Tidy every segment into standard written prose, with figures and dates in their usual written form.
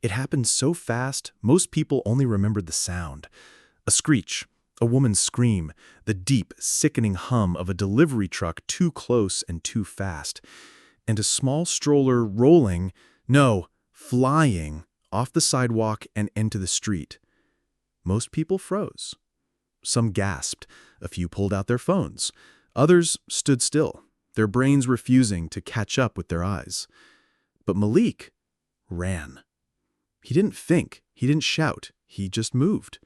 It happened so fast, most people only remembered the sound. A screech, a woman's scream, the deep, sickening hum of a delivery truck too close and too fast, and a small stroller rolling, no, flying, off the sidewalk and into the street. Most people froze. Some gasped, a few pulled out their phones. Others stood still, their brains refusing to catch up with their eyes. But Malik ran. He didn't think, he didn't shout, he just moved.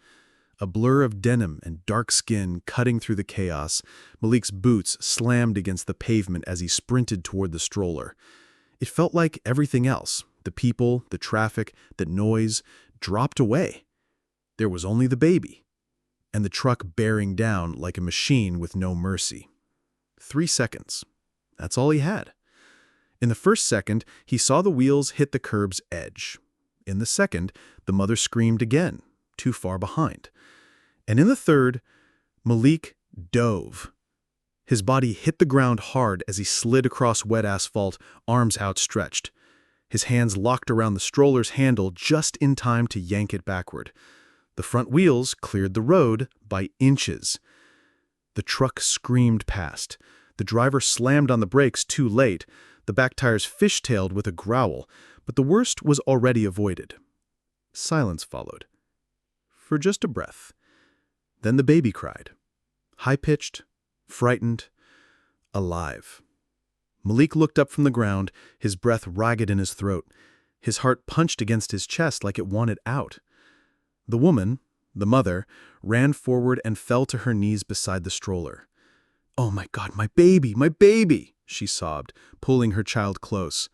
A blur of denim and dark skin cutting through the chaos, Malik's boots slammed against the pavement as he sprinted toward the stroller. It felt like everything else, the people, the traffic, the noise, dropped away. There was only the baby, and the truck bearing down like a machine with no mercy. 3 seconds. That's all he had. In the first second, he saw the wheels hit the curb's edge. In the second, the mother screamed again, too far behind. And in the third, Malik dove. His body hit the ground hard as he slid across wet asphalt, arms outstretched. His hands locked around the stroller's handle just in time to yank it backward. The front wheels cleared the road by inches. The truck screamed past. The driver slammed on the brakes too late. The back tires fishtailed with a growl, but the worst was already avoided. Silence followed. For just a breath. Then the baby cried. High-pitched, frightened, alive. Malik looked up from the ground, his breath ragged in his throat. His heart punched against his chest like it wanted out. The woman, the mother, ran forward and fell to her knees beside the stroller. "Oh my God, my baby!" she sobbed, pulling her child close.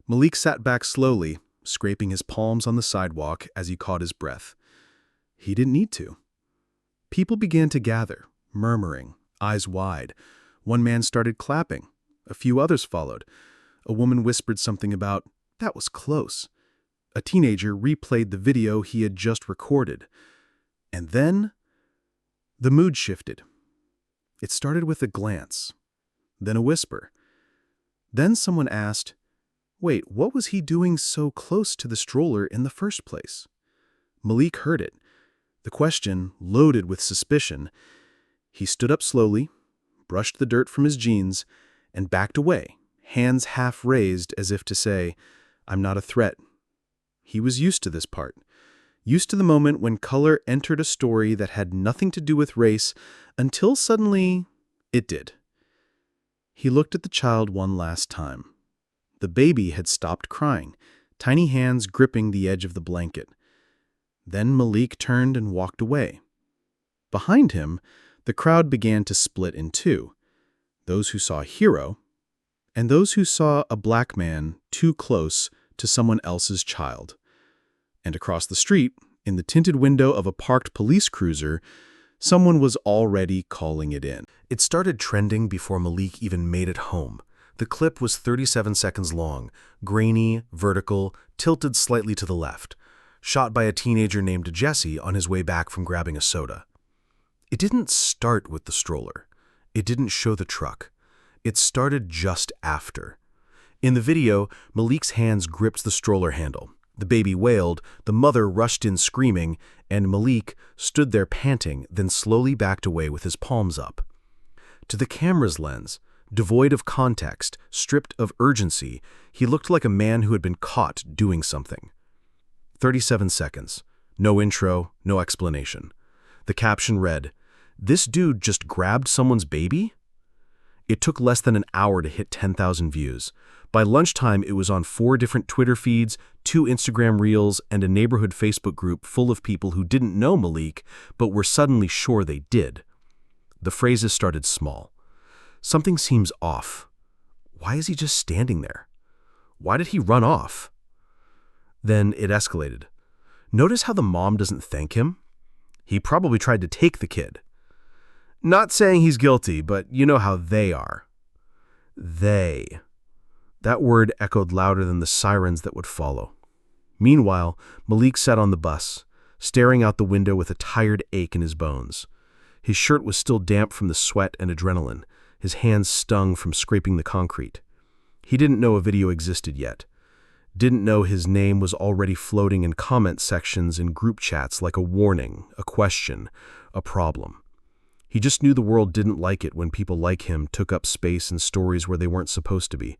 Malik sat back slowly, scraping his palms on the sidewalk as he caught his breath. He didn't need to. People began to gather, murmuring, eyes wide. One man started clapping. A few others followed. A woman whispered something about, "That was close." A teenager replayed the video he had just recorded. And then, the mood shifted. It started with a glance, then a whisper. Then someone asked, "Wait, what was he doing so close to the stroller in the first place?" Malik heard it. The question loaded with suspicion. He stood up slowly, brushed the dirt from his jeans, and backed away, hands half raised as if to say, "I'm not a threat." He was used to this part. Used to the moment when color entered a story that had nothing to do with race until suddenly it did. He looked at the child one last time. The baby had stopped crying, tiny hands gripping the edge of the blanket. Then Malik turned and walked away. Behind him, the crowd began to split in two. Those who saw a hero, and those who saw a black man too close to someone else's child. And across the street, in the tinted window of a parked police cruiser, someone was already calling it in. It started trending before Malik even made it home. The clip was 37 seconds long, grainy, vertical, tilted slightly to the left, shot by a teenager named Jesse on his way back from grabbing a soda. It didn't start with the stroller. It didn't show the truck. It started just after. In the video, Malik's hands gripped the stroller handle. The baby wailed, the mother rushed in screaming, and Malik stood there panting, then slowly backed away with his palms up. To the camera's lens, devoid of context, stripped of urgency, he looked like a man who had been caught doing something. 37 seconds. No intro, no explanation. The caption read, "This dude just grabbed someone's baby?" It took less than an hour to hit 10,000 views. By lunchtime, it was on 4 different Twitter feeds, 2 Instagram reels, and a neighborhood Facebook group full of people who didn't know Malik, but were suddenly sure they did. The phrases started small. "Something seems off. Why is he just standing there? Why did he run off?" Then it escalated. "Notice how the mom doesn't thank him? He probably tried to take the kid." Not saying he's guilty, but you know how they are. They. That word echoed louder than the sirens that would follow. Meanwhile, Malik sat on the bus, staring out the window with a tired ache in his bones. His shirt was still damp from the sweat and adrenaline. His hands stung from scraping the concrete. He didn't know a video existed yet. Didn't know his name was already floating in comment sections in group chats like a warning, a question, a problem. He just knew the world didn't like it when people like him took up space in stories where they weren't supposed to be,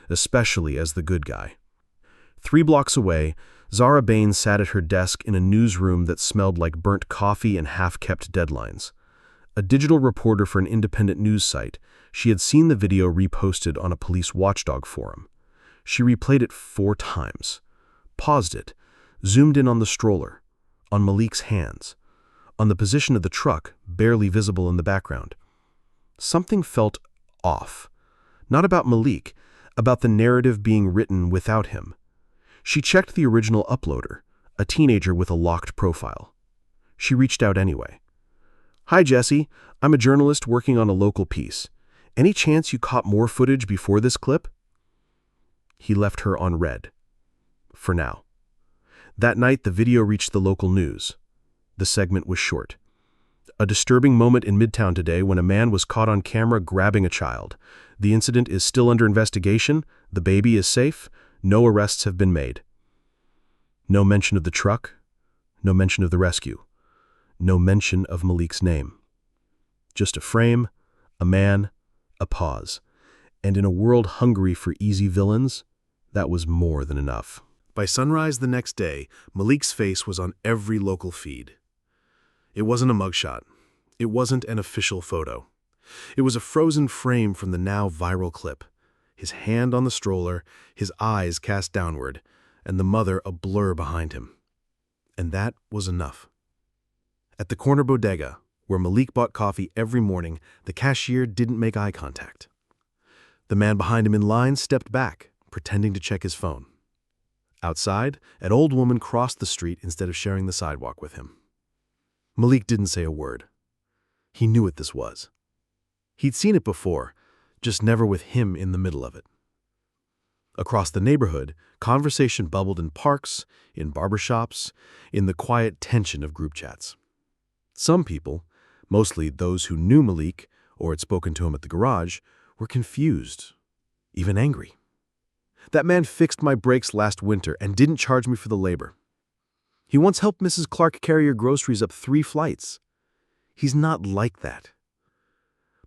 especially as the good guy. 3 blocks away, Zara Bain sat at her desk in a newsroom that smelled like burnt coffee and half-kept deadlines. A digital reporter for an independent news site, she had seen the video reposted on a police watchdog forum. She replayed it 4 times, paused it, zoomed in on the stroller, on Malik's hands, on the position of the truck, barely visible in the background. Something felt off. Not about Malik, about the narrative being written without him. She checked the original uploader, a teenager with a locked profile. She reached out anyway. "Hi, Jesse. I'm a journalist working on a local piece. Any chance you caught more footage before this clip?" He left her on read. For now. That night, the video reached the local news. The segment was short. "A disturbing moment in Midtown today when a man was caught on camera grabbing a child. The incident is still under investigation. The baby is safe. No arrests have been made." No mention of the truck. No mention of the rescue. No mention of Malik's name. Just a frame, a man, a pause. And in a world hungry for easy villains, that was more than enough. By sunrise the next day, Malik's face was on every local feed. It wasn't a mugshot. It wasn't an official photo. It was a frozen frame from the now viral clip. His hand on the stroller, his eyes cast downward, and the mother a blur behind him. And that was enough. At the corner bodega, where Malik bought coffee every morning, the cashier didn't make eye contact. The man behind him in line stepped back, pretending to check his phone. Outside, an old woman crossed the street instead of sharing the sidewalk with him. Malik didn't say a word. He knew what this was. He'd seen it before, just never with him in the middle of it. Across the neighborhood, conversation bubbled in parks, in barbershops, in the quiet tension of group chats. Some people, mostly those who knew Malik or had spoken to him at the garage, were confused, even angry. "That man fixed my brakes last winter and didn't charge me for the labor. He once helped Mrs. Clark carry her groceries up 3 flights. He's not like that."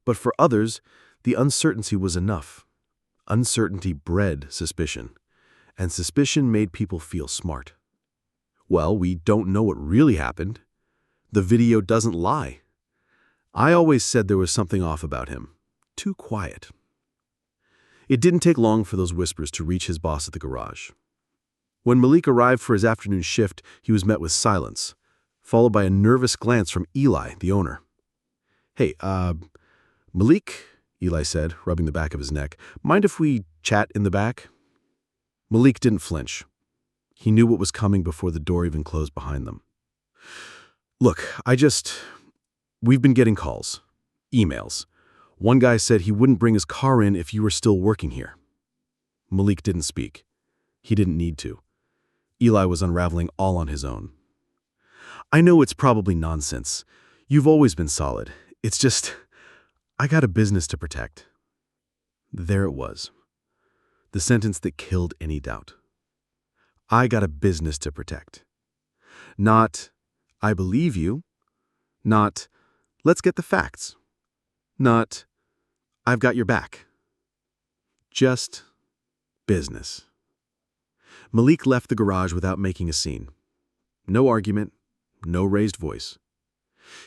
But for others, the uncertainty was enough. Uncertainty bred suspicion, and suspicion made people feel smart. "Well, we don't know what really happened. The video doesn't lie. I always said there was something off about him. Too quiet." It didn't take long for those whispers to reach his boss at the garage. When Malik arrived for his afternoon shift, he was met with silence, followed by a nervous glance from Eli, the owner. "Hey, Malik," Eli said, rubbing the back of his neck, "mind if we chat in the back?" Malik didn't flinch. He knew what was coming before the door even closed behind them. "Look, we've been getting calls, emails. One guy said he wouldn't bring his car in if you were still working here." Malik didn't speak. He didn't need to. Eli was unraveling all on his own. "I know it's probably nonsense. You've always been solid. It's just, I got a business to protect." There it was. The sentence that killed any doubt. I got a business to protect. Not, I believe you. Not, let's get the facts. Not, I've got your back. Just business. Malik left the garage without making a scene. No argument, no raised voice.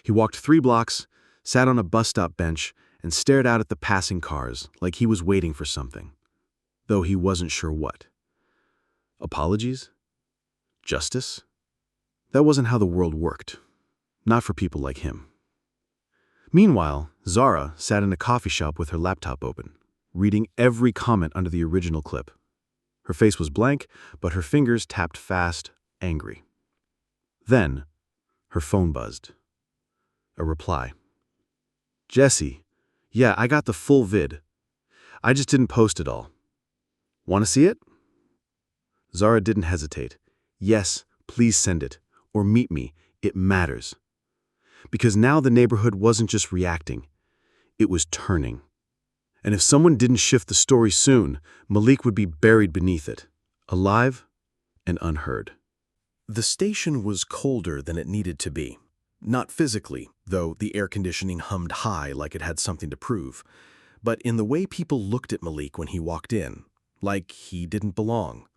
He walked 3 blocks, sat on a bus stop bench, and stared out at the passing cars like he was waiting for something, though he wasn't sure what. Apologies? Justice? That wasn't how the world worked. Not for people like him. Meanwhile, Zara sat in a coffee shop with her laptop open, reading every comment under the original clip. Her face was blank, but her fingers tapped fast, angry. Then, her phone buzzed. A reply. "Jesse, yeah, I got the full vid. I just didn't post it all. Want to see it?" Zara didn't hesitate. "Yes, please send it, or meet me. It matters." Because now the neighborhood wasn't just reacting, it was turning. And if someone didn't shift the story soon, Malik would be buried beneath it, alive and unheard. The station was colder than it needed to be. Not physically, though the air conditioning hummed high like it had something to prove, but in the way people looked at Malik when he walked in, like he didn't belong,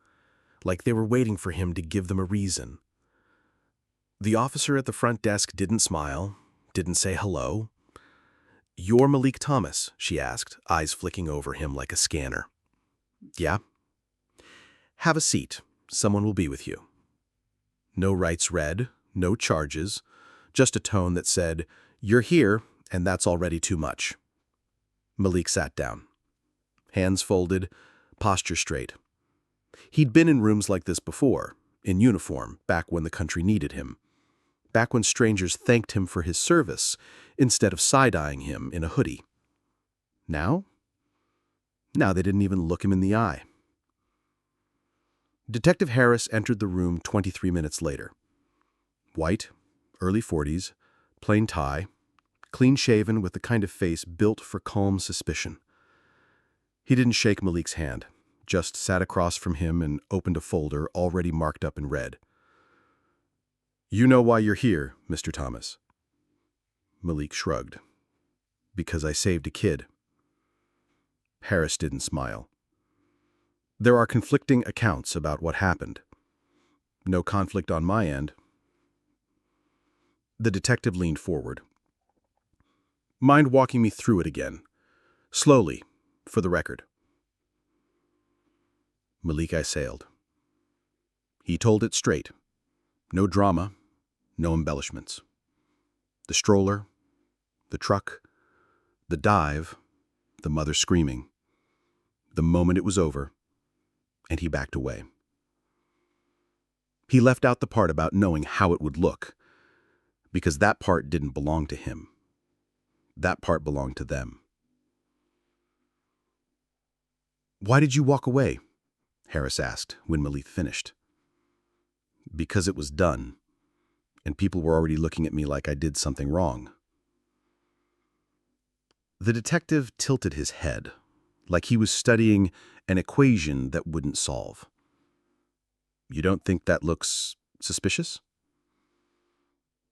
like they were waiting for him to give them a reason. The officer at the front desk didn't smile, didn't say hello. "You're Malik Thomas?" she asked, eyes flicking over him like a scanner. "Yeah." "Have a seat. Someone will be with you." No rights read, no charges, just a tone that said, "You're here, and that's already too much." Malik sat down. Hands folded, posture straight. He'd been in rooms like this before, in uniform, back when the country needed him. Back when strangers thanked him for his service, instead of side-eyeing him in a hoodie. Now? Now they didn't even look him in the eye. Detective Harris entered the room 23 minutes later. White, early 40s, plain tie, clean-shaven with the kind of face built for calm suspicion. He didn't shake Malik's hand, just sat across from him and opened a folder already marked up in red. "You know why you're here, Mr. Thomas." Malik shrugged. "Because I saved a kid." Harris didn't smile. "There are conflicting accounts about what happened. No conflict on my end." The detective leaned forward. "Mind walking me through it again? Slowly, for the record." Malik sailed. He told it straight. No drama, no embellishments. The stroller, the truck, the dive, the mother screaming. The moment it was over, and he backed away. He left out the part about knowing how it would look, because that part didn't belong to him. That part belonged to them. "Why did you walk away?" Harris asked when Malik finished. "Because it was done, and people were already looking at me like I did something wrong." The detective tilted his head, like he was studying an equation that wouldn't solve. "You don't think that looks suspicious?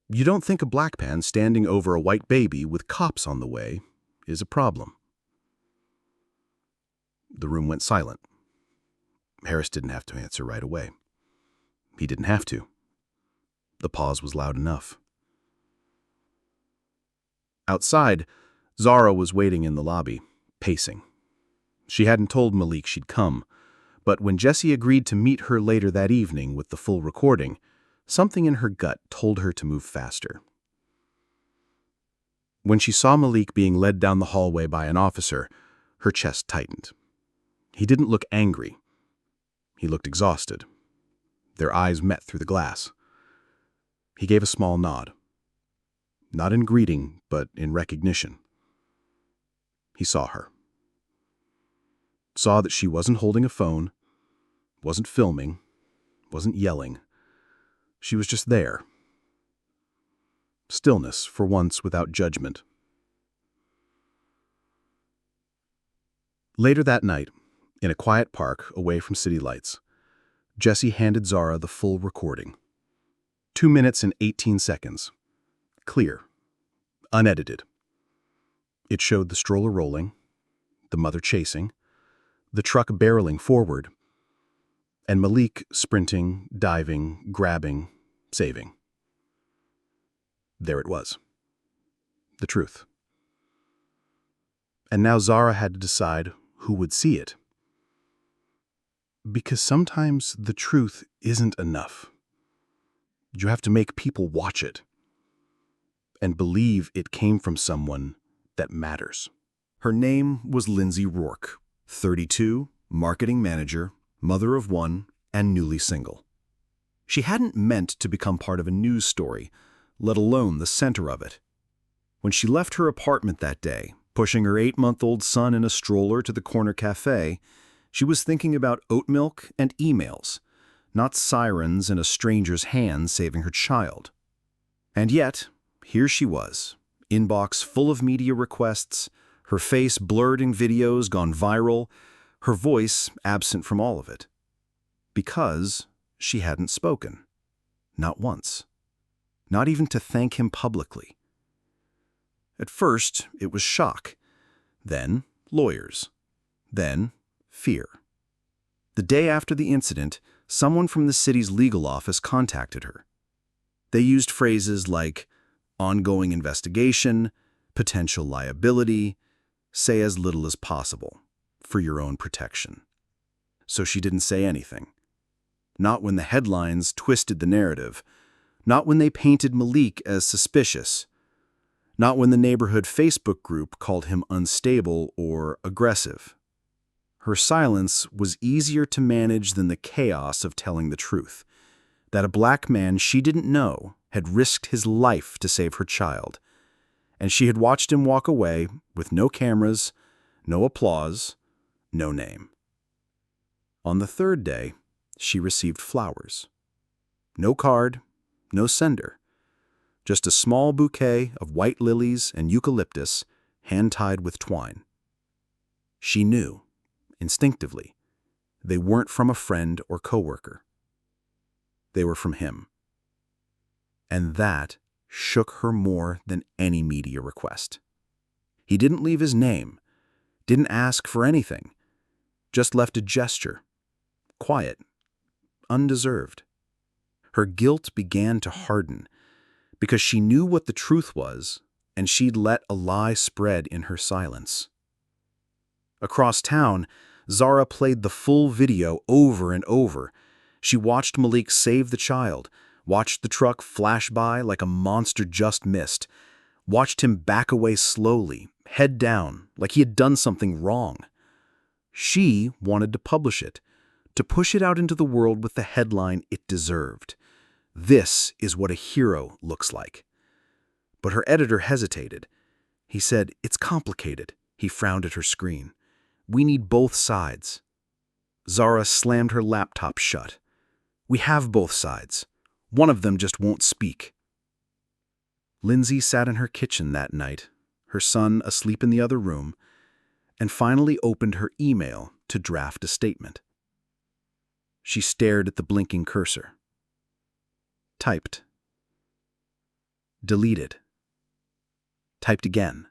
You don't think a black man standing over a white baby with cops on the way is a problem?" The room went silent. Harris didn't have to answer right away. He didn't have to. The pause was loud enough. Outside, Zara was waiting in the lobby, pacing. She hadn't told Malik she'd come, but when Jesse agreed to meet her later that evening with the full recording, something in her gut told her to move faster. When she saw Malik being led down the hallway by an officer, her chest tightened. He didn't look angry. He looked exhausted. Their eyes met through the glass. He gave a small nod. Not in greeting, but in recognition. He saw her. Saw that she wasn't holding a phone, wasn't filming, wasn't yelling. She was just there. Stillness, for once, without judgment. Later that night, in a quiet park away from city lights, Jesse handed Zara the full recording. 2 minutes and 18 seconds. Clear. Unedited. It showed the stroller rolling, the mother chasing, the truck barreling forward, and Malik sprinting, diving, grabbing, saving. There it was. The truth. And now Zara had to decide who would see it. Because sometimes the truth isn't enough. You have to make people watch it and believe it came from someone that matters. Her name was Lindsay Rourke, 32, marketing manager, mother of one, and newly single. She hadn't meant to become part of a news story, let alone the center of it. When she left her apartment that day, pushing her 8-month-old son in a stroller to the corner cafe, she was thinking about oat milk and emails, not sirens in a stranger's hands saving her child. And yet, here she was, inbox full of media requests, her face blurred in videos gone viral, her voice absent from all of it. Because she hadn't spoken. Not once. Not even to thank him publicly. At first, it was shock. Then, lawyers. Then, fear. The day after the incident, someone from the city's legal office contacted her. They used phrases like ongoing investigation, potential liability, say as little as possible, for your own protection. So she didn't say anything. Not when the headlines twisted the narrative. Not when they painted Malik as suspicious. Not when the neighborhood Facebook group called him unstable or aggressive. Her silence was easier to manage than the chaos of telling the truth. That a black man she didn't know had risked his life to save her child. And she had watched him walk away with no cameras, no applause, no name. On the third day, she received flowers. No card, no sender. Just a small bouquet of white lilies and eucalyptus, hand-tied with twine. She knew, instinctively, they weren't from a friend or coworker. They were from him. And that shook her more than any media request. He didn't leave his name, didn't ask for anything, just left a gesture, quiet, undeserved. Her guilt began to harden because she knew what the truth was, and she'd let a lie spread in her silence. Across town, Zara played the full video over and over. She watched Malik save the child, watched the truck flash by like a monster just missed, watched him back away slowly, head down, like he had done something wrong. She wanted to publish it, to push it out into the world with the headline it deserved. This is what a hero looks like. But her editor hesitated. He said, "It's complicated." He frowned at her screen. "We need both sides." Zara slammed her laptop shut. "We have both sides. One of them just won't speak." Lindsay sat in her kitchen that night, her son asleep in the other room, and finally opened her email to draft a statement. She stared at the blinking cursor. Typed. Deleted. Typed again.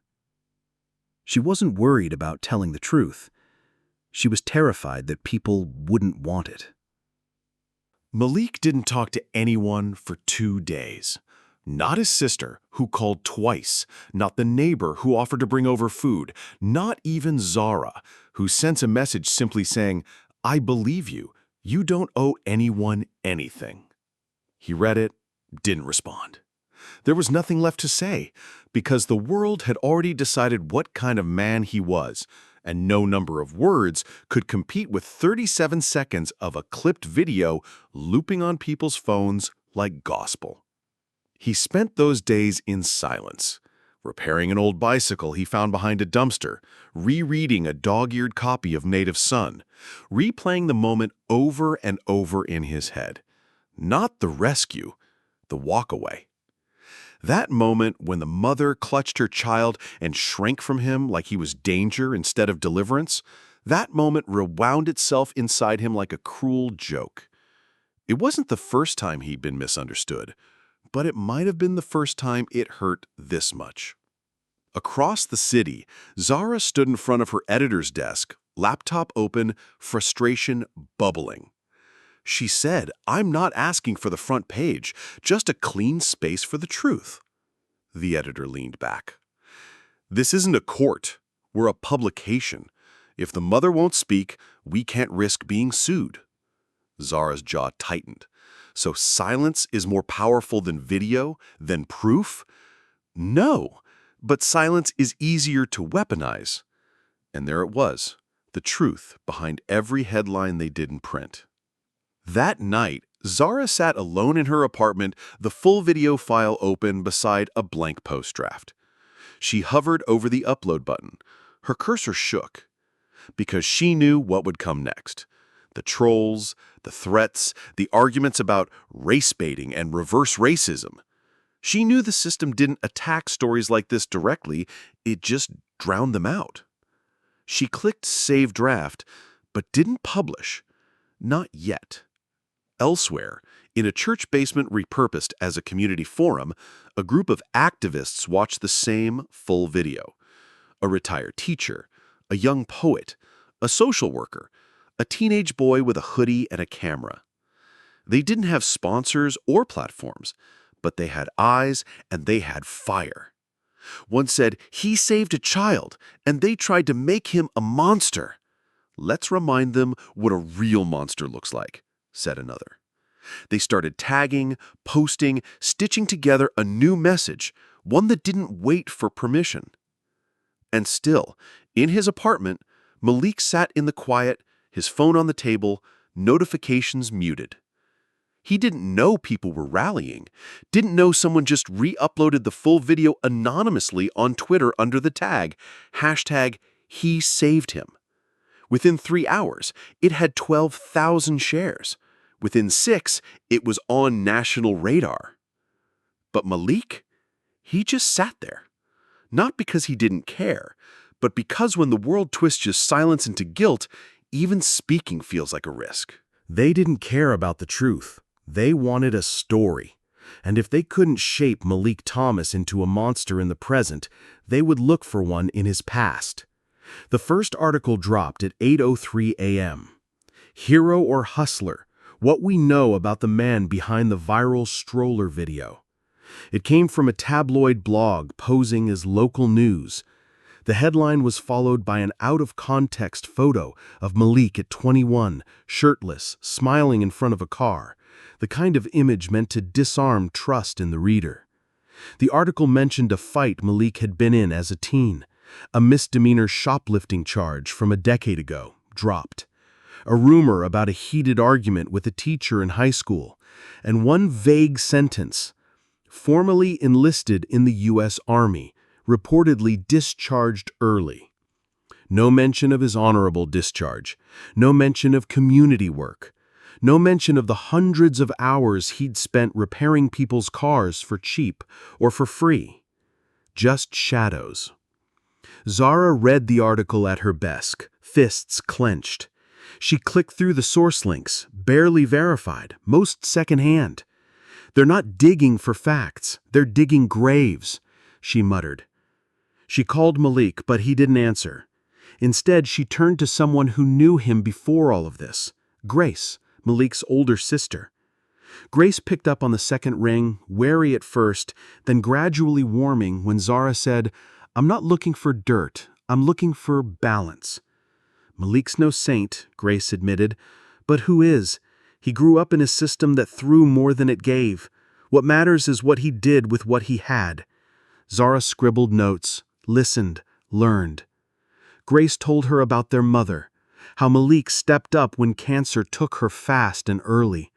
She wasn't worried about telling the truth. She was terrified that people wouldn't want it. Malik didn't talk to anyone for 2 days. Not his sister, who called twice. Not the neighbor who offered to bring over food. Not even Zara, who sent a message simply saying, "I believe you. You don't owe anyone anything." He read it, didn't respond. There was nothing left to say, because the world had already decided what kind of man he was, and no number of words could compete with 37 seconds of a clipped video looping on people's phones like gospel. He spent those days in silence, repairing an old bicycle he found behind a dumpster, rereading a dog-eared copy of Native Son, replaying the moment over and over in his head. Not the rescue, the walk-away. That moment when the mother clutched her child and shrank from him like he was danger instead of deliverance, that moment rewound itself inside him like a cruel joke. It wasn't the first time he'd been misunderstood, but it might have been the first time it hurt this much. Across the city, Zara stood in front of her editor's desk, laptop open, frustration bubbling. She said, "I'm not asking for the front page, just a clean space for the truth." The editor leaned back. "This isn't a court. We're a publication. If the mother won't speak, we can't risk being sued." Zara's jaw tightened. So silence is more powerful than video, than proof? No, but silence is easier to weaponize. And there it was, the truth behind every headline they didn't print. That night, Zara sat alone in her apartment, the full video file open beside a blank post draft. She hovered over the upload button. Her cursor shook, because she knew what would come next. The trolls, the threats, the arguments about race baiting and reverse racism. She knew the system didn't attack stories like this directly, it just drowned them out. She clicked Save Draft, but didn't publish. Not yet. Elsewhere, in a church basement repurposed as a community forum, a group of activists watched the same full video. A retired teacher, a young poet, a social worker, a teenage boy with a hoodie and a camera. They didn't have sponsors or platforms, but they had eyes and they had fire. One said, "He saved a child, and they tried to make him a monster." "Let's remind them what a real monster looks like," said another. They started tagging, posting, stitching together a new message, one that didn't wait for permission. And still, in his apartment, Malik sat in the quiet, his phone on the table, notifications muted. He didn't know people were rallying, didn't know someone just re-uploaded the full video anonymously on Twitter under the tag, #HeSavedHim. Within 3 hours, it had 12,000 shares. Within 6, it was on national radar. But Malik, he just sat there. Not because he didn't care, but because when the world twists your silence into guilt, even speaking feels like a risk. They didn't care about the truth. They wanted a story. And if they couldn't shape Malik Thomas into a monster in the present, they would look for one in his past. The first article dropped at 8:03 a.m. Hero or Hustler? What we know about the man behind the viral stroller video. It came from a tabloid blog posing as local news. The headline was followed by an out-of-context photo of Malik at 21, shirtless, smiling in front of a car, the kind of image meant to disarm trust in the reader. The article mentioned a fight Malik had been in as a teen, a misdemeanor shoplifting charge from a decade ago, dropped, a rumor about a heated argument with a teacher in high school, and one vague sentence, "Formerly enlisted in the U.S. Army, reportedly discharged early." No mention of his honorable discharge, no mention of community work, no mention of the hundreds of hours he'd spent repairing people's cars for cheap or for free. Just shadows. Zara read the article at her desk, fists clenched. She clicked through the source links, barely verified, most secondhand. "They're not digging for facts, they're digging graves," she muttered. She called Malik, but he didn't answer. Instead, she turned to someone who knew him before all of this, Grace, Malik's older sister. Grace picked up on the second ring, wary at first, then gradually warming when Zara said, "I'm not looking for dirt, I'm looking for balance." "Malik's no saint," Grace admitted, "but who is? He grew up in a system that threw more than it gave. What matters is what he did with what he had." Zara scribbled notes, listened, learned. Grace told her about their mother, how Malik stepped up when cancer took her fast and early,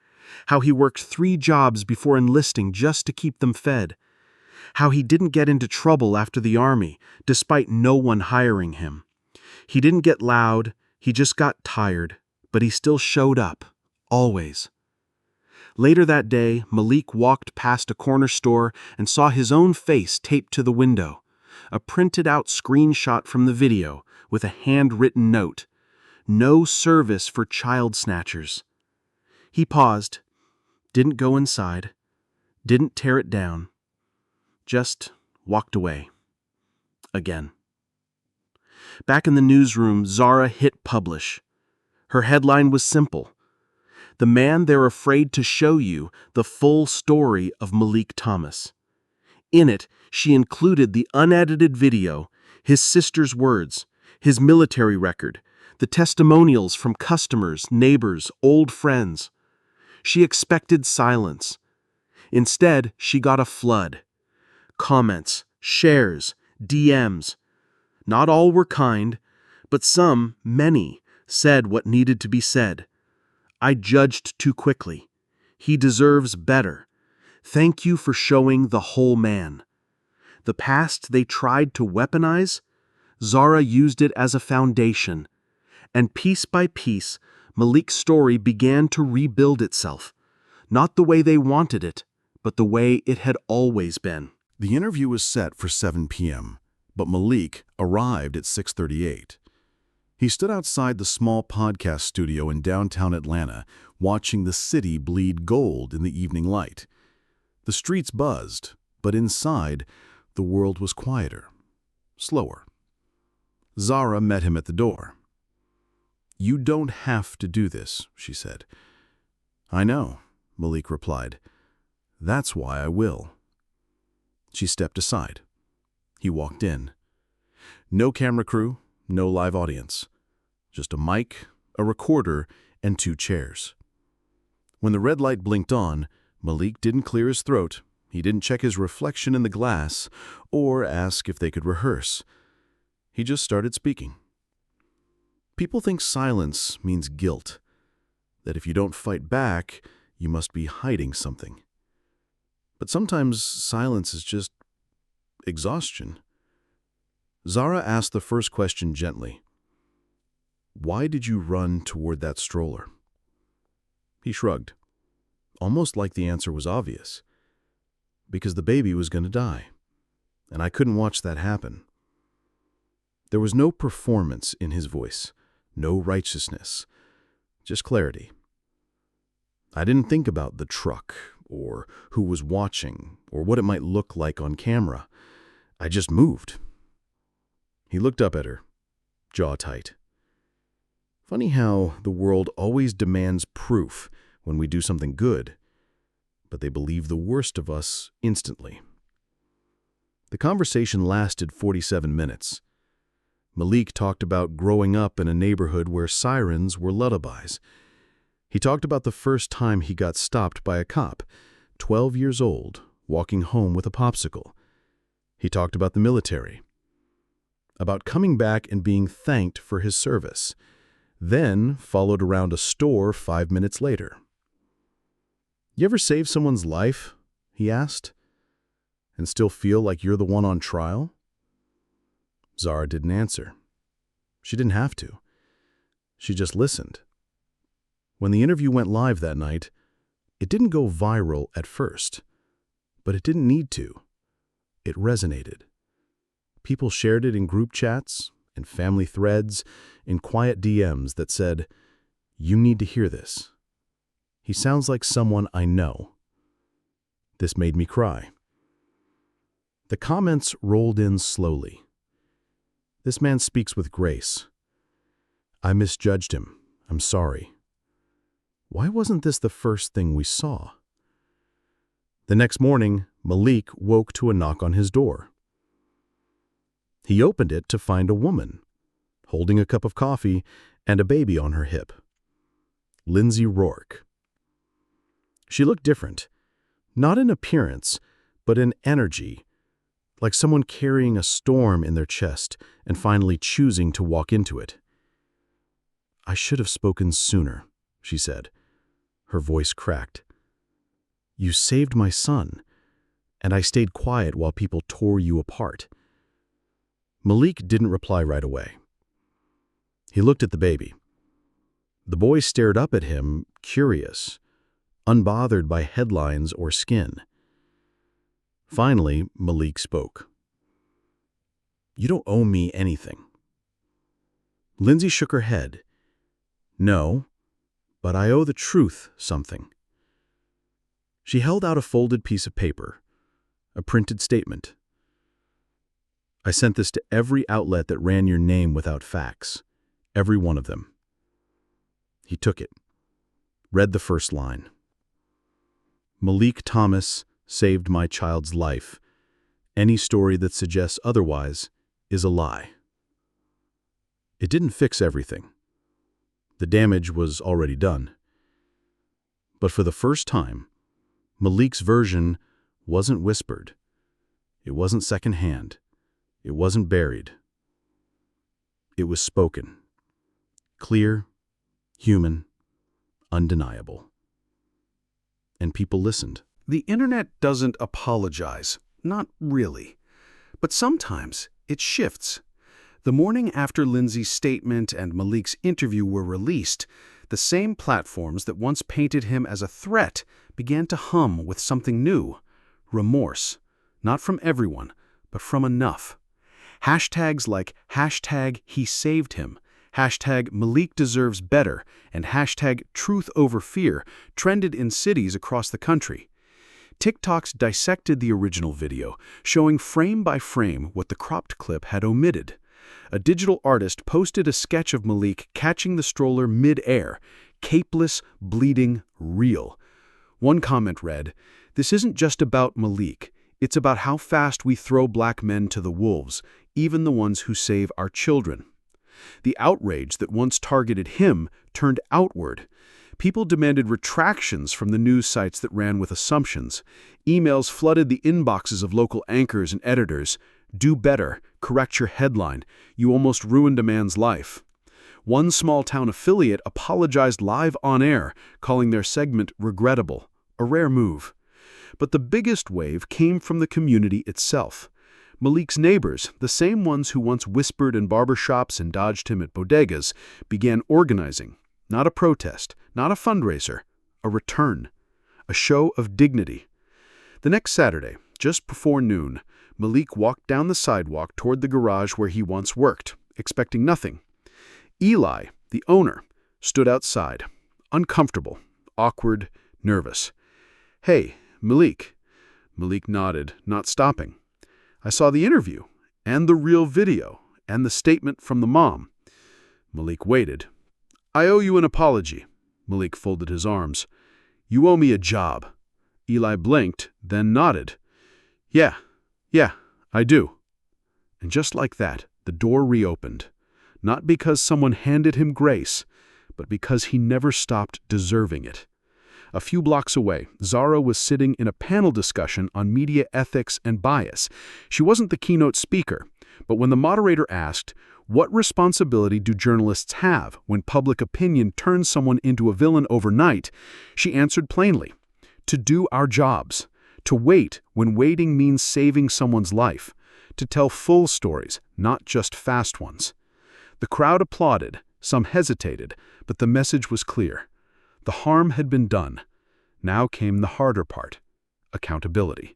how he worked 3 jobs before enlisting just to keep them fed, how he didn't get into trouble after the army, despite no one hiring him. He didn't get loud, he just got tired, but he still showed up, always. Later that day, Malik walked past a corner store and saw his own face taped to the window, a printed-out screenshot from the video with a handwritten note, "No service for child snatchers." He paused, didn't go inside, didn't tear it down, just walked away. Again. Back in the newsroom, Zara hit publish. Her headline was simple: "The man they're afraid to show you, the full story of Malik Thomas." In it, she included the unedited video, his sister's words, his military record, the testimonials from customers, neighbors, old friends. She expected silence. Instead, she got a flood. Comments, shares, DMs. Not all were kind, but some, many, said what needed to be said. "I judged too quickly. He deserves better. Thank you for showing the whole man." The past they tried to weaponize, Zara used it as a foundation. And piece by piece, Malik's story began to rebuild itself. Not the way they wanted it, but the way it had always been. The interview was set for 7 p.m., but Malik arrived at 6:38. He stood outside the small podcast studio in downtown Atlanta, watching the city bleed gold in the evening light. The streets buzzed, but inside, the world was quieter, slower. Zara met him at the door. "You don't have to do this," she said. "I know," Malik replied. "That's why I will." She stepped aside. He walked in. No camera crew, no live audience. Just a mic, a recorder, and 2 chairs. When the red light blinked on, Malik didn't clear his throat, he didn't check his reflection in the glass, or ask if they could rehearse. He just started speaking. People think silence means guilt, that if you don't fight back, you must be hiding something. But sometimes silence is just exhaustion. Zara asked the first question gently. "Why did you run toward that stroller?" He shrugged, almost like the answer was obvious. "Because the baby was going to die, and I couldn't watch that happen." There was no performance in his voice, no righteousness, just clarity. "I didn't think about the truck, or who was watching, or what it might look like on camera. I just moved." He looked up at her, jaw tight. Funny how the world always demands proof when we do something good, but they believe the worst of us instantly. The conversation lasted 47 minutes. Malik talked about growing up in a neighborhood where sirens were lullabies. He talked about the first time he got stopped by a cop, 12 years old, walking home with a popsicle. He talked about the military, about coming back and being thanked for his service, then followed around a store 5 minutes later. "You ever save someone's life?" he asked, "and still feel like you're the one on trial?" Zara didn't answer. She didn't have to. She just listened. When the interview went live that night, it didn't go viral at first, but it didn't need to. It resonated. People shared it in group chats, in family threads, in quiet DMs that said, "You need to hear this. He sounds like someone I know." This made me cry. The comments rolled in slowly. "This man speaks with grace. I misjudged him. I'm sorry. Why wasn't this the first thing we saw?" The next morning, Malik woke to a knock on his door. He opened it to find a woman, holding a cup of coffee and a baby on her hip. Lindsay Rourke. She looked different, not in appearance, but in energy, like someone carrying a storm in their chest and finally choosing to walk into it. "I should have spoken sooner," she said. Her voice cracked. "You saved my son, and I stayed quiet while people tore you apart." Malik didn't reply right away. He looked at the baby. The boy stared up at him, curious, unbothered by headlines or skin. Finally, Malik spoke. "You don't owe me anything." Lindsay shook her head. "No, but I owe the truth something." She held out a folded piece of paper, a printed statement. "I sent this to every outlet that ran your name without facts, every one of them." He took it, read the first line. "Malik Thomas saved my child's life. Any story that suggests otherwise is a lie." It didn't fix everything. The damage was already done. But for the first time, Malik's version wasn't whispered. It wasn't secondhand. It wasn't buried. It was spoken. Clear, human, undeniable. And people listened. The internet doesn't apologize, not really. But sometimes it shifts. The morning after Lindsay's statement and Malik's interview were released, the same platforms that once painted him as a threat began to hum with something new: remorse. Not from everyone, but from enough. Hashtags like #HeSavedHim, Hashtag Malik deserves better and hashtag truth over fear trended in cities across the country. TikToks dissected the original video, showing frame by frame what the cropped clip had omitted. A digital artist posted a sketch of Malik catching the stroller mid-air, capeless, bleeding, real. One comment read, "This isn't just about Malik. It's about how fast we throw black men to the wolves, even the ones who save our children." The outrage that once targeted him turned outward. People demanded retractions from the news sites that ran with assumptions. Emails flooded the inboxes of local anchors and editors. "Do better. Correct your headline. You almost ruined a man's life." One small-town affiliate apologized live on air, calling their segment regrettable, a rare move. But the biggest wave came from the community itself. Malik's neighbors, the same ones who once whispered in barbershops and dodged him at bodegas, began organizing. Not a protest, not a fundraiser, a return, a show of dignity. The next Saturday, just before noon, Malik walked down the sidewalk toward the garage where he once worked, expecting nothing. Eli, the owner, stood outside, uncomfortable, awkward, nervous. "Hey, Malik." Malik nodded, not stopping. "I saw the interview, and the real video, and the statement from the mom." Malik waited. "I owe you an apology." Malik folded his arms. "You owe me a job." Eli blinked, then nodded. Yeah, I do." And just like that, the door reopened. Not because someone handed him grace, but because he never stopped deserving it. A few blocks away, Zara was sitting in a panel discussion on media ethics and bias. She wasn't the keynote speaker, but when the moderator asked, "What responsibility do journalists have when public opinion turns someone into a villain overnight?" she answered plainly, "To do our jobs. To wait when waiting means saving someone's life. To tell full stories, not just fast ones." The crowd applauded, some hesitated, but the message was clear. The harm had been done. Now came the harder part, accountability.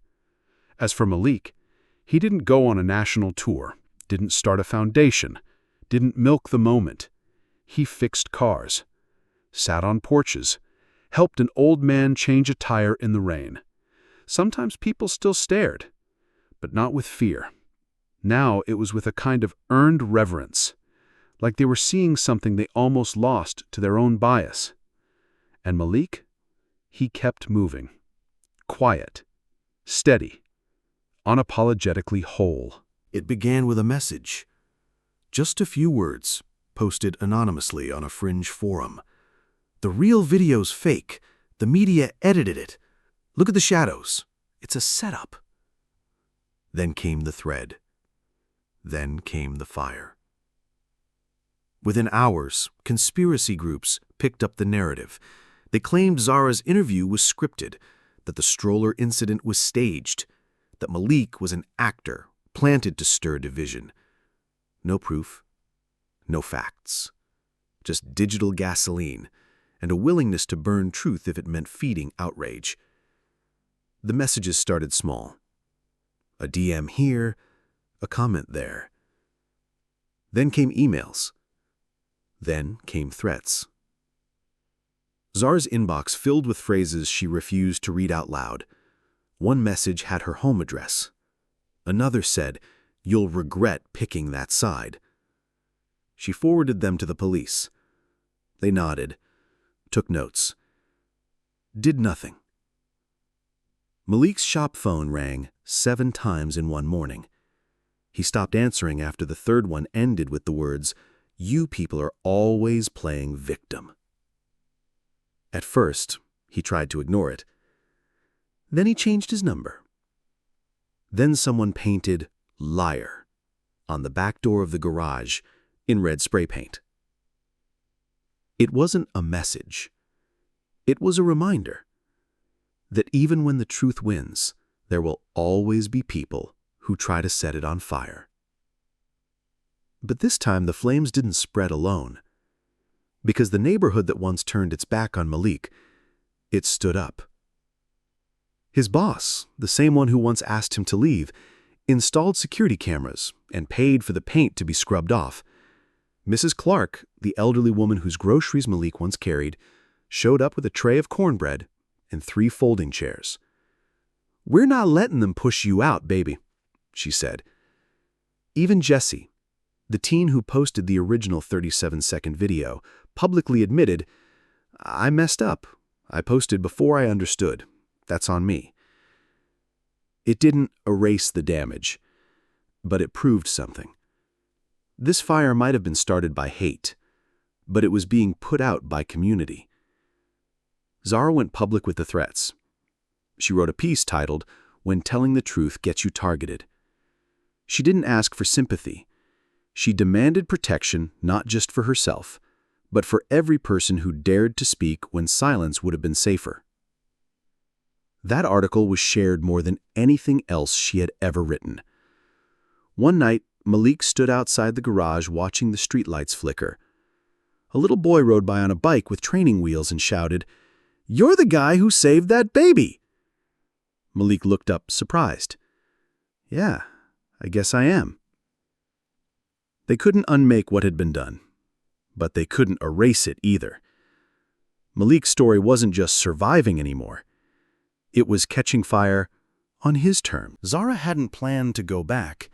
As for Malik, he didn't go on a national tour, didn't start a foundation, didn't milk the moment. He fixed cars, sat on porches, helped an old man change a tire in the rain. Sometimes people still stared, but not with fear. Now it was with a kind of earned reverence, like they were seeing something they almost lost to their own bias. And Malik? He kept moving. Quiet, steady, unapologetically whole. It began with a message. Just a few words, posted anonymously on a fringe forum. "The real video's fake. The media edited it. Look at the shadows. It's a setup." Then came the thread. Then came the fire. Within hours, conspiracy groups picked up the narrative. They claimed Zara's interview was scripted, that the stroller incident was staged, that Malik was an actor planted to stir division. No proof, no facts. Just digital gasoline and a willingness to burn truth if it meant feeding outrage. The messages started small. A DM here, a comment there. Then came emails. Then came threats. Zara's inbox filled with phrases she refused to read out loud. One message had her home address. Another said, "You'll regret picking that side." She forwarded them to the police. They nodded, took notes, did nothing. Malik's shop phone rang 7 times in one morning. He stopped answering after the third one ended with the words, "You people are always playing victim." At first, he tried to ignore it. Then he changed his number. Then someone painted "liar" on the back door of the garage in red spray paint. It wasn't a message. It was a reminder that even when the truth wins, there will always be people who try to set it on fire. But this time the flames didn't spread alone. Because the neighborhood that once turned its back on Malik, it stood up. His boss, the same one who once asked him to leave, installed security cameras and paid for the paint to be scrubbed off. Mrs. Clark, the elderly woman whose groceries Malik once carried, showed up with a tray of cornbread and 3 folding chairs. "We're not letting them push you out, baby," she said. Even Jesse, the teen who posted the original 37-second video, publicly admitted, "I messed up. I posted before I understood. That's on me." It didn't erase the damage, but it proved something. This fire might have been started by hate, but it was being put out by community. Zara went public with the threats. She wrote a piece titled, "When Telling the Truth Gets You Targeted." She didn't ask for sympathy. She demanded protection not just for herself, but for every person who dared to speak when silence would have been safer. That article was shared more than anything else she had ever written. One night, Malik stood outside the garage watching the streetlights flicker. A little boy rode by on a bike with training wheels and shouted, "You're the guy who saved that baby!" Malik looked up, surprised. "Yeah, I guess I am." They couldn't unmake what had been done, but they couldn't erase it either. Malik's story wasn't just surviving anymore. It was catching fire on his terms. Zara hadn't planned to go back.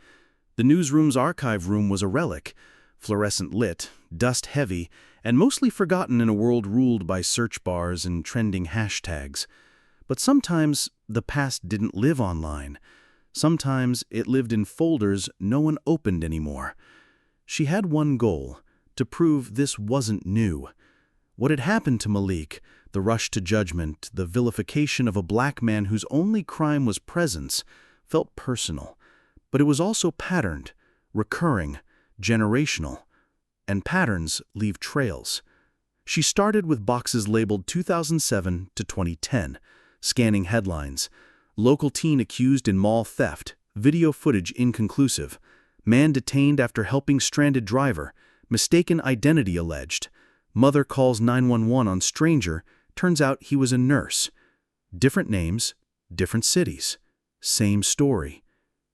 The newsroom's archive room was a relic, fluorescent lit, dust-heavy, and mostly forgotten in a world ruled by search bars and trending hashtags. But sometimes the past didn't live online. Sometimes it lived in folders no one opened anymore. She had one goal, to prove this wasn't new. What had happened to Malik, the rush to judgment, the vilification of a black man whose only crime was presence, felt personal. But it was also patterned, recurring, generational. And patterns leave trails. She started with boxes labeled 2007 to 2010, scanning headlines. Local teen accused in mall theft, video footage inconclusive. Man detained after helping stranded driver, mistaken identity alleged. Mother calls 911 on stranger, turns out he was a nurse. Different names, different cities. Same story.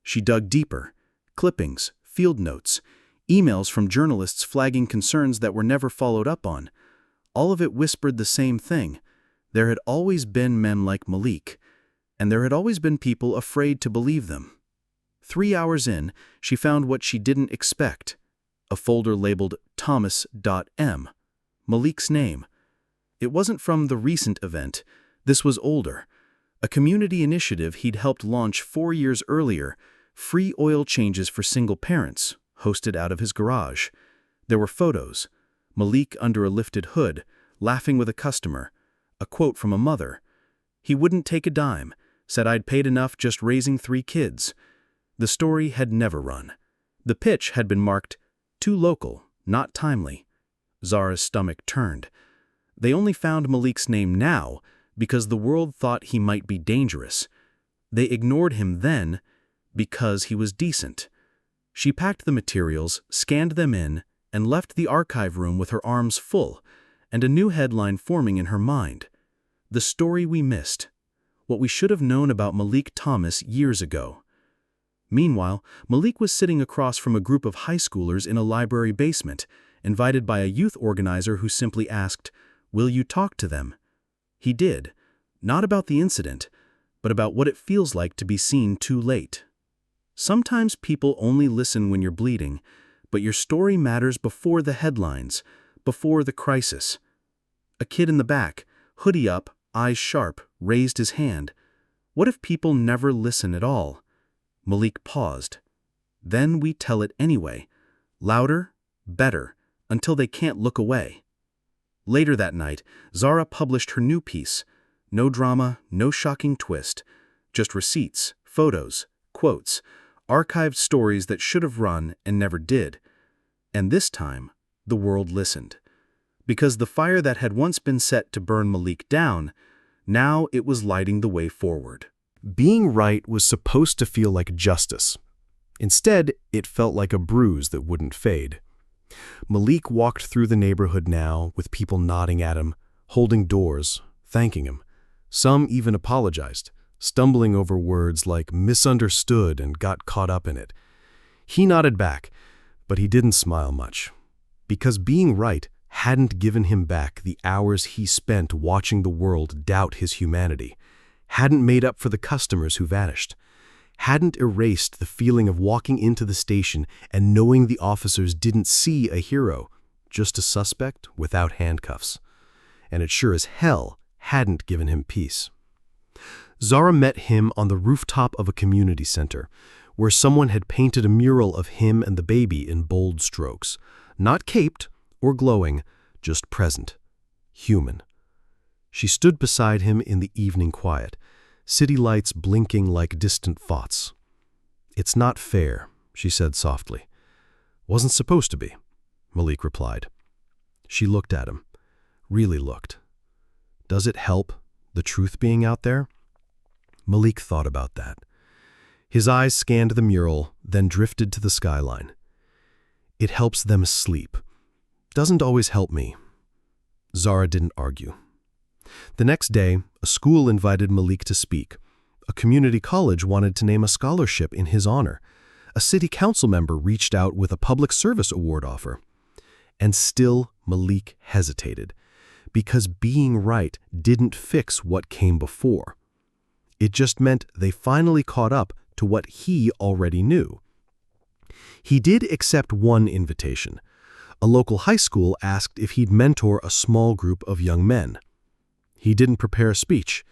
She dug deeper. Clippings, field notes, emails from journalists flagging concerns that were never followed up on. All of it whispered the same thing. There had always been men like Malik, and there had always been people afraid to believe them. 3 hours in, she found what she didn't expect. A folder labeled Thomas.m. Malik's name. It wasn't from the recent event. This was older. A community initiative he'd helped launch 4 years earlier, free oil changes for single parents, hosted out of his garage. There were photos. Malik under a lifted hood, laughing with a customer. A quote from a mother. He wouldn't take a dime, said I'd paid enough just raising 3 kids. The story had never run. The pitch had been marked, too local, not timely. Zara's stomach turned. They only found Malik's name now because the world thought he might be dangerous. They ignored him then because he was decent. She packed the materials, scanned them in, and left the archive room with her arms full, and a new headline forming in her mind. The story we missed. What we should have known about Malik Thomas years ago. Meanwhile, Malik was sitting across from a group of high schoolers in a library basement, invited by a youth organizer who simply asked, "Will you talk to them?" He did. Not about the incident, but about what it feels like to be seen too late. Sometimes people only listen when you're bleeding, but your story matters before the headlines, before the crisis. A kid in the back, hoodie up, eyes sharp, raised his hand. What if people never listen at all? Malik paused. Then we tell it anyway. Louder, better, until they can't look away. Later that night, Zara published her new piece. No drama, no shocking twist. Just receipts, photos, quotes, archived stories that should have run and never did. And this time, the world listened. Because the fire that had once been set to burn Malik down, now it was lighting the way forward. Being right was supposed to feel like justice. Instead, it felt like a bruise that wouldn't fade. Malik walked through the neighborhood now with people nodding at him, holding doors, thanking him. Some even apologized, stumbling over words like misunderstood and got caught up in it. He nodded back, but he didn't smile much. Because being right hadn't given him back the hours he spent watching the world doubt his humanity, hadn't made up for the customers who vanished, hadn't erased the feeling of walking into the station and knowing the officers didn't see a hero, just a suspect without handcuffs. And it sure as hell hadn't given him peace. Zara met him on the rooftop of a community center, where someone had painted a mural of him and the baby in bold strokes, not caped or glowing, just present, human. She stood beside him in the evening quiet, city lights blinking like distant thoughts. "It's not fair," she said softly. "Wasn't supposed to be," Malik replied. She looked at him, really looked. Does it help, the truth being out there? Malik thought about that. His eyes scanned the mural, then drifted to the skyline. "It helps them sleep. Doesn't always help me." Zara didn't argue. The next day, a school invited Malik to speak. A community college wanted to name a scholarship in his honor. A city council member reached out with a public service award offer. And still Malik hesitated, because being right didn't fix what came before. It just meant they finally caught up to what he already knew. He did accept one invitation. A local high school asked if he'd mentor a small group of young men. He didn't prepare a speech.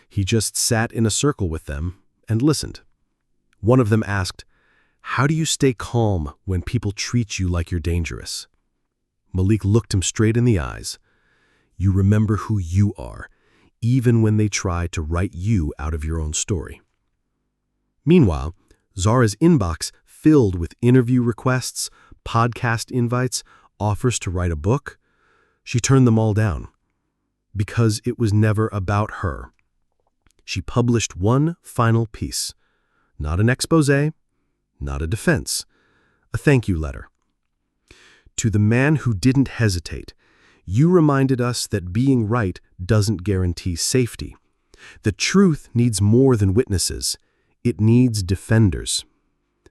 He just sat in a circle with them and listened. One of them asked, "How do you stay calm when people treat you like you're dangerous?" Malik looked him straight in the eyes. "You remember who you are, even when they try to write you out of your own story." Meanwhile, Zara's inbox filled with interview requests, podcast invites, offers to write a book. She turned them all down, because it was never about her. She published one final piece, not an exposé, not a defense, a thank you letter. "To the man who didn't hesitate, you reminded us that being right doesn't guarantee safety. The truth needs more than witnesses. It needs defenders.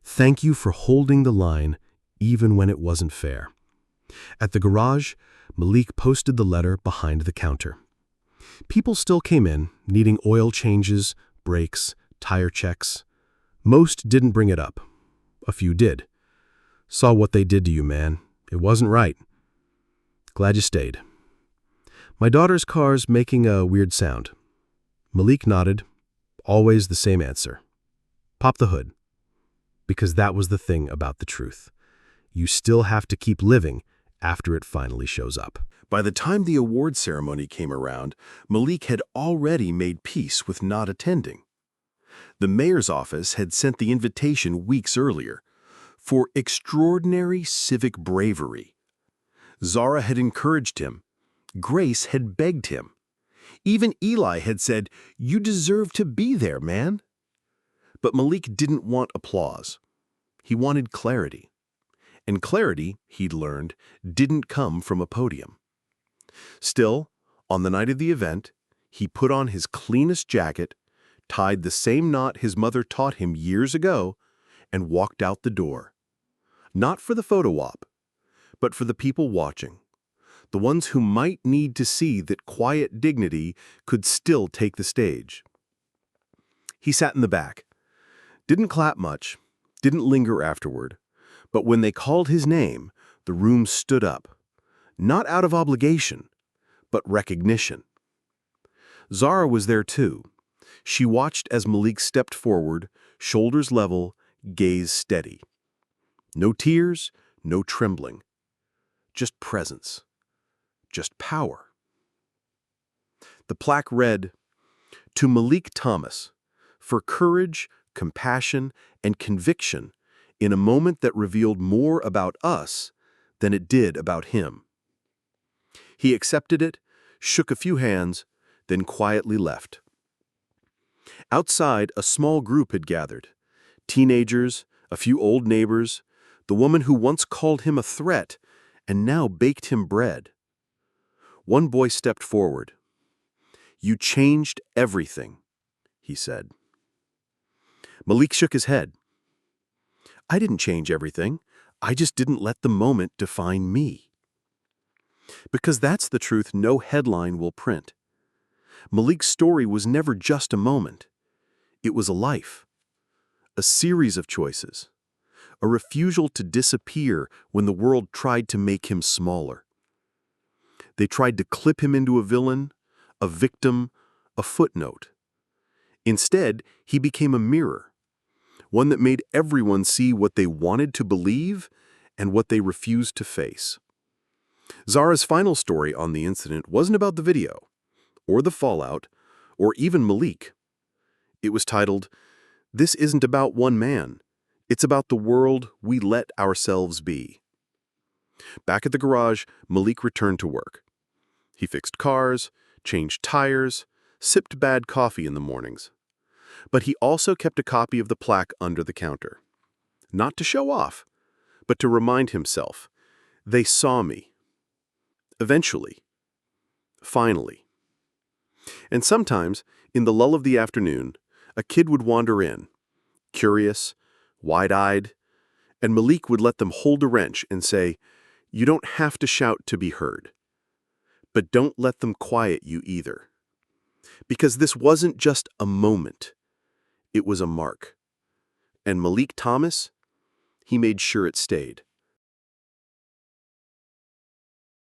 Thank you for holding the line even when it wasn't fair." At the garage, Malik posted the letter behind the counter. People still came in, needing oil changes, brakes, tire checks. Most didn't bring it up. A few did. "Saw what they did to you, man. It wasn't right. Glad you stayed. My daughter's car's making a weird sound." Malik nodded. Always the same answer. "Pop the hood." Because that was the thing about the truth. You still have to keep living after it finally shows up. By the time the award ceremony came around, Malik had already made peace with not attending. The mayor's office had sent the invitation weeks earlier for extraordinary civic bravery. Zara had encouraged him. Grace had begged him. Even Eli had said, "You deserve to be there, man." But Malik didn't want applause. He wanted clarity. And clarity, he'd learned, didn't come from a podium. Still, on the night of the event, he put on his cleanest jacket, tied the same knot his mother taught him years ago, and walked out the door. Not for the photo op, but for the people watching, the ones who might need to see that quiet dignity could still take the stage. He sat in the back, didn't clap much, didn't linger afterward, but when they called his name, the room stood up, not out of obligation, but recognition. Zara was there too. She watched as Malik stepped forward, shoulders level, gaze steady. No tears, no trembling. Just presence. Just power. The plaque read, "To Malik Thomas, for courage, compassion, and conviction in a moment that revealed more about us than it did about him." He accepted it, shook a few hands, then quietly left. Outside, a small group had gathered. Teenagers, a few old neighbors, the woman who once called him a threat and now baked him bread. One boy stepped forward. "You changed everything," he said. Malik shook his head. "I didn't change everything. I just didn't let the moment define me. Because that's the truth no headline will print. Malik's story was never just a moment. It was a life. A series of choices. A refusal to disappear when the world tried to make him smaller. They tried to clip him into a villain, a victim, a footnote. Instead, he became a mirror, one that made everyone see what they wanted to believe and what they refused to face. Zara's final story on the incident wasn't about the video, or the fallout, or even Malik. It was titled, "This isn't about one man. It's about the world we let ourselves be." Back at the garage, Malik returned to work. He fixed cars, changed tires, sipped bad coffee in the mornings. But he also kept a copy of the plaque under the counter. Not to show off, but to remind himself, they saw me. Eventually. Finally. And sometimes, in the lull of the afternoon, a kid would wander in, curious, wide-eyed, and Malik would let them hold a wrench and say, "You don't have to shout to be heard. But don't let them quiet you either." Because this wasn't just a moment. It was a mark. And Malik Thomas, he made sure it stayed.